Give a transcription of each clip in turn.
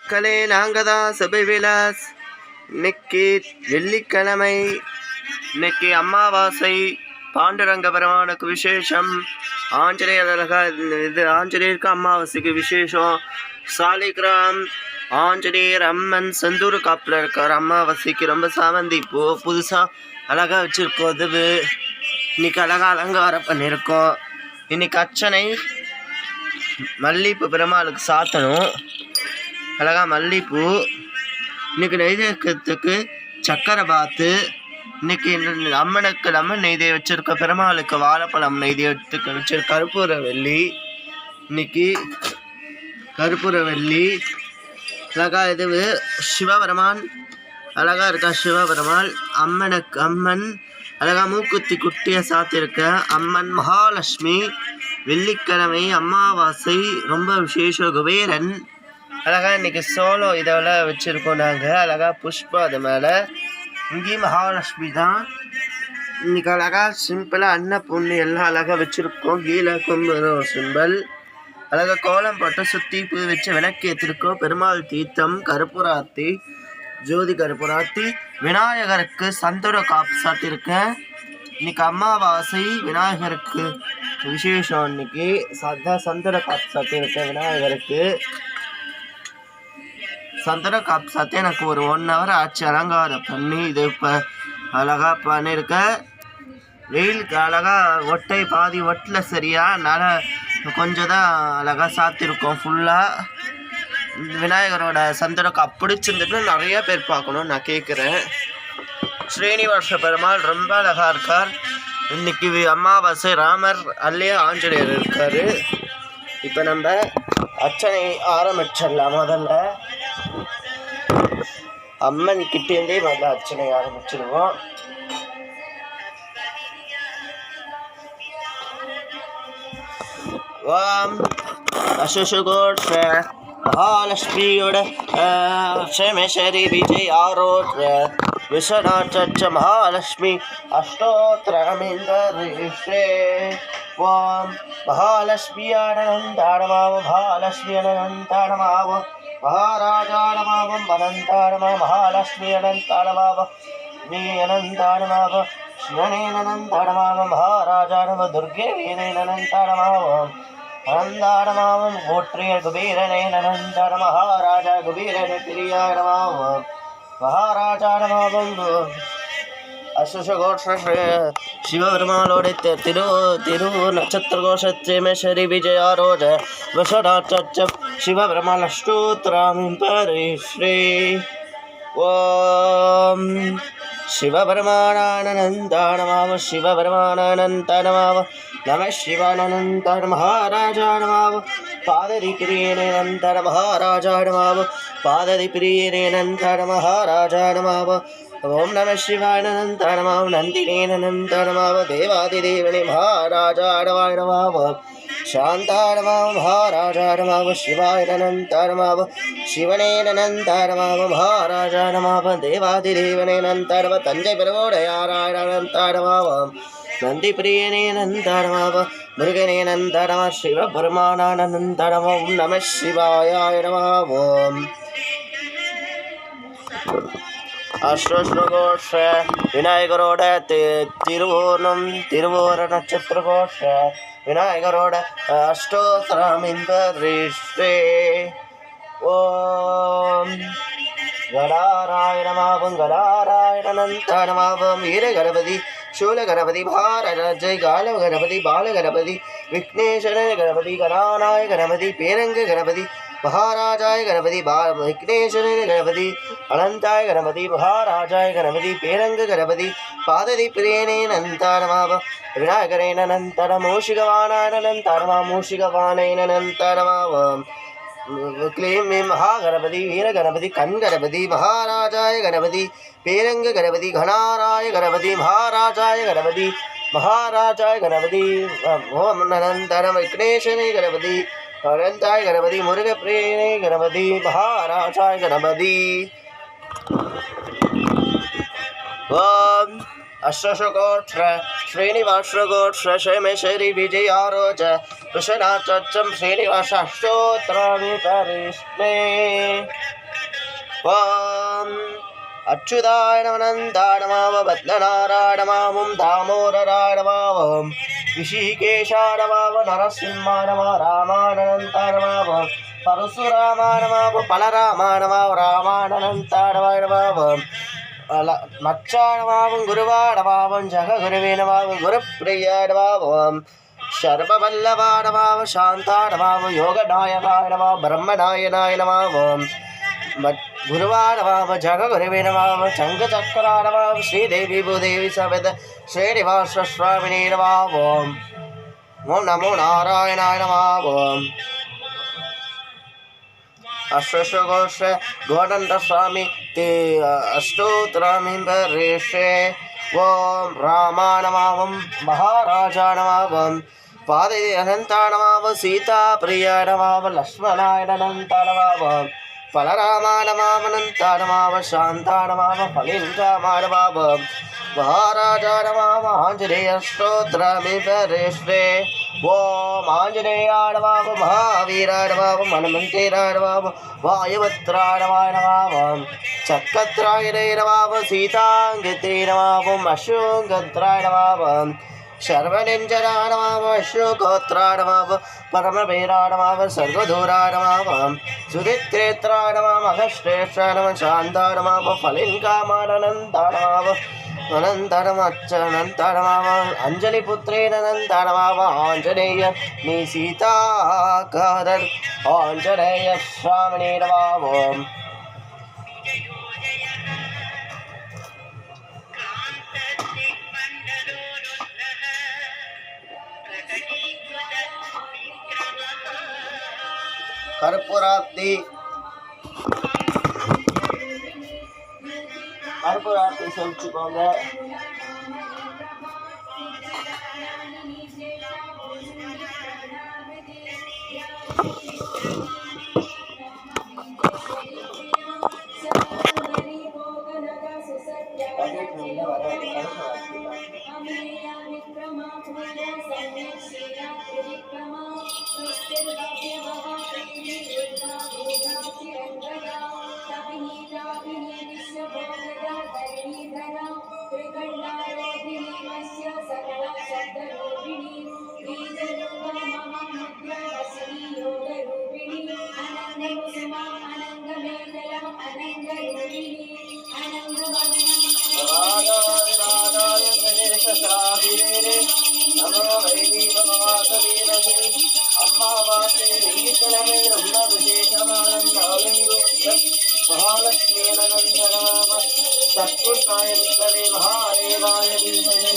மக்களே, நாங்கள் தான் சபை விலாஸ். இன்னைக்கு வெள்ளிக்கிழமை, இன்னைக்கு அமாவாசை. பாண்டுரங்க பெருமானுக்கு விசேஷம். ஆஞ்சநேயருக்கு அமாவாசைக்கு விசேஷம். சாலிகிராம் ஆஞ்சநேயர் அம்மன் செந்தூர் காப்பில் இருக்கார். அமாவாசைக்கு ரொம்ப சாமந்தி பூ புதுசாக அழகாக வச்சுருக்கோம். அது இன்னைக்கு அழகாக அலங்காரம் பண்ணியிருக்கோம். இன்னைக்கு அர்ச்சனை மல்லிகைப்பூ பெருமாளுக்கு சாத்தணும். அழகாக மல்லிகைப்பூ. இன்னைக்கு நெய்வேத்தியத்துக்கு சக்கரை பாத்து. இன்னைக்கு அம்மனுக்கு நெய்தே வச்சிருக்க, பெருமாளுக்கு வாழைப்பழம் நெய்தே வச்சிருக்க. கற்பூர வெள்ளி. இன்னைக்கு கற்பூர வெள்ளி அழகா. இது சிவபெருமான் அழகா இருக்கா. சிவபெருமான் அம்மன் அழகா மூக்குத்தி குட்டியை சாத்திருக்க. அம்மன் மகாலட்சுமி. வெள்ளிக்கிழமை அமாவாசை, ரொம்ப விசேஷம். குபேரன் அழகா. இன்னைக்கு சோளம் இதெல்லாம் வச்சுருக்கோம் நாங்கள். அழகா புஷ்பம் அது மேலே. இங்கேயும் மகாலட்சுமி தான். இன்னைக்கு அழகா சிம்பிளாக அன்னப்பொண்ணு எல்லாம் அழகாக வச்சுருக்கோம். கீழே கும்புறோம் சிம்பிள். அழகாக கோலம் போட்டு சுற்றி பூ வச்சு விளக்கு ஏற்றிருக்கோம். பெருமாள் தீர்த்தம், கருப்புராத்தி, ஜோதி கருப்புராத்தி. விநாயகருக்கு சந்தன காப்பு சாத்திருக்கேன். இன்னைக்கு அமாவாசை, விநாயகருக்கு விசேஷம். இன்னைக்கு சந்தன காப்பு சாத்திருக்கேன். விநாயகருக்கு சந்தன காப்பு சாத்தி எனக்கு ஒரு 1 hour ஆச்சு அலங்காரம் பண்ணி. இது இப்போ அழகாக பண்ணியிருக்கேன். வெயிலுக்கு அழகாக ஒட்டை பாதி ஒட்டில் சரியா, அதனால் கொஞ்சம் தான் அழகாக சாத்திருக்கோம் ஃபுல்லாக. விநாயகரோட சந்தன காப்பு பிடிச்சிருந்துட்டு நிறைய பேர் பார்க்கணும் நான் கேட்குறேன். ஸ்ரீனிவாச பெருமாள் ரொம்ப அழகாக இருக்கார். இன்னைக்கு அமாவாசை. ராமர் அல்லையே ஆஞ்சநேயர் இருக்கார். இப்போ நம்ம அர்ச்சனை ஆரம்பிச்சிடலாம். முதல்ல அம்மன் கிட்டேருந்தே முதல்ல அர்ச்சனை ஆரம்பிச்சிடுவோம். ஓம் அசுசுகோஷ மகாலட்சுமியோட க்ஷமேஸ்வரி விஜய் ஆரோட்ச விஸ்வநாச்ச மகாலட்சுமி அஷ்டோத்திரமிந்தரிஷே. ஓம் மகாலட்சுமி அனந்தாடமாவ மகாலட்சுமி அனந்தாடமாவ மகாராஜாடமாவம் அனந்தாடமா மகாலட்சுமி அனந்தாடமாவ நீ அனந்தாடமாவ சிவனேனந்தாடமாவ மகாராஜாடம துர்கே வீரேனந்தாடமாவம் அனந்தாடமாவம் கோற்றிய குபீரனே நனந்தாட மகாராஜா குபீரன பிரியாடமாவம் மகாராஜாடமாவம். அசுஷகோஷ சிவபெருமானோட திரு நட்சத்திர கோஷேமேஸ்வரி விஜயாரோஜ வசடாச்ச சிவபெருமான் அஷ்டோத்திராமிம் பரிஸ்ரீ. ஓம் சிவபெருமானானந்தானமாவ சிவபெருமானானந்தானமாவ நம சிவானந்தர மகாராஜானமாவ பாததி பிரியேனந்தர மகாராஜானமாவ பாததி பிரியேனந்தர மகாராஜானமாவ. ஓம் நம சிவானந்தரமாவ நந்தினேனந்தரமாவ தேவாதிதேவனே மகாராஜாடவாயனமாவ சாந்தாரமாவ மகாராஜாடமாவ சிவாயனந்தரமாவ சிவனேனந்தரமாவ மகாராஜாடமாவ தேவாதிதேவனேனந்தரவ தஞ்சை பெருவோடையாராயணந்தரமாவ நந்தி பிரியனேனந்தரமாவ முருகனேனந்தரம சிவபெருமானானந்தரமம் நம சிவாய நமவோம். அஷ்டோஷ விநாயகரோட திருவோர நட்சத்திர கோஷ விநாயகரோட அஷ்டோத்திரமிந்தரிஷே. ஓம் கடாராயணமாவும் கடாராயணனந்தரமாவும் வீர கணபதி சூல கணபதி பாரஜய் கால கணபதி பால கணபதி விக்னேஸ்வர கணபதி கணானாய கணபதி பேரங்க கணபதி மகாராஜாய கணபதி விக்னேஸ்வர கணபதி அனந்தாய கணபதி மகாராஜாய கணபதி பேரங்க கணபதி பாததி பிரியனே நந்தாரமாவ விநாயகரேனந்தர மூஷிகவானானந்தரமா மூஷிகவானேனந்தரமாவம். क्लीं महागणपति वीरगणपति कण्गणपति महाराजाय गणपति पेरंग गणपति घनाराय गणपति महाराजाय गणपति ओम अनंतरम विघ्नेश्वरे गणपति अनंताय गणपति मुरुगप्रिये गणपति महाराजाय गणपति. ओम अष्टशकोत्र श्रीनिवासगोत्र क्षेमेश्वरी विजयारोच विश्वनाथं श्रीनिवास अष्टोत्तराणि परिष्णे. ஓம் அச்சுதாய நமனந்தாய நம பத்மநாராயண நம தாமோதராய நம ரிஷிகேஷாய நம நரசிம்மாய நம ராமானந்தாய நம பரசுராமாய நம பலராமாய நம ராமானந்தாய நம மச்சாய நம குருவாய நம ஜககுருவே நம குருப்பிரியாய நம சர்வவல்லவாய நம சாந்தாய நம யோகநாயகாய நம பிரம்மநாயனாய நம गुरुवाय नमः जगगुरुवे नमः शङ्खचक्राय नमः श्रीदेवी भूदेवी समेत श्रीनिवासस्वामिने नमः ओम नमो नारायणाय नमः ओम अष्टोश गोदंड स्वामी ते अष्टोत्तरामि परेशे ओम रामाय नमः महाराजाय नमः पादे अनन्ताय नमः सीता प्रियाय नमः लक्ष्मणाय अनन्ताय नमः பலராமாய நம சாந்தாய நம பலிங்காமாய நம மகாராஜாய நம ஆஞ்சநேய ஸ்தோத்ராமி பரேஸ்வே ஓம் ஆஞ்சநேயாய நம மகாவீராய நம மன்மந்தராய நம வாயுபத்ராய நம சக்கத்ராய நம சீதாங்கித்ரே நம அசோகத்ராய நம सर्वनिंजनाय नमः अश्रुगोत्राय नमः परमवीराय नमः सर्वधूराय नमः सुदित्रेत्राय नमः मघश्रेष्ठाय नमः शान्ताय नमः फलिङ्गामानन्दाय नमः अनन्तरमच्चनन्ताय नमः अञ्जलिपुत्रेण नन्दाय नमः आञ्जनेय निसीताकारन् आञ्जनेय स्वामिने नमः कर्पूरार्ति சொல்லிச்சுக்கோங்க चक्षुषाय विद्महे महादेवाय धीमहि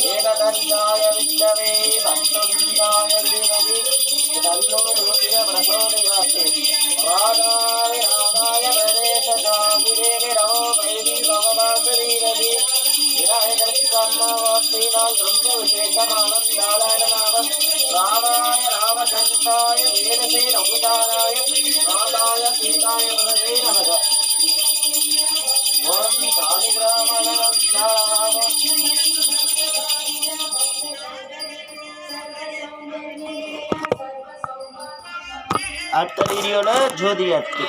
एकदन्ताय विद्महे भक्तवृन्दाय धीमहि तन्नो प्रचोदयात् राधाय राधाय वरेशदागिरे नमो वैदी भगवासरीरवि विनायकर्षम्मावासीनां ब्रह्मविशेषमानन्दाय नमः रामाय रामचन्द्राय वेदसे रघुदानाय नादाय सीताय वरदे नमः அடுத்த வீடியோல ஜோதி ஆர்த்தி.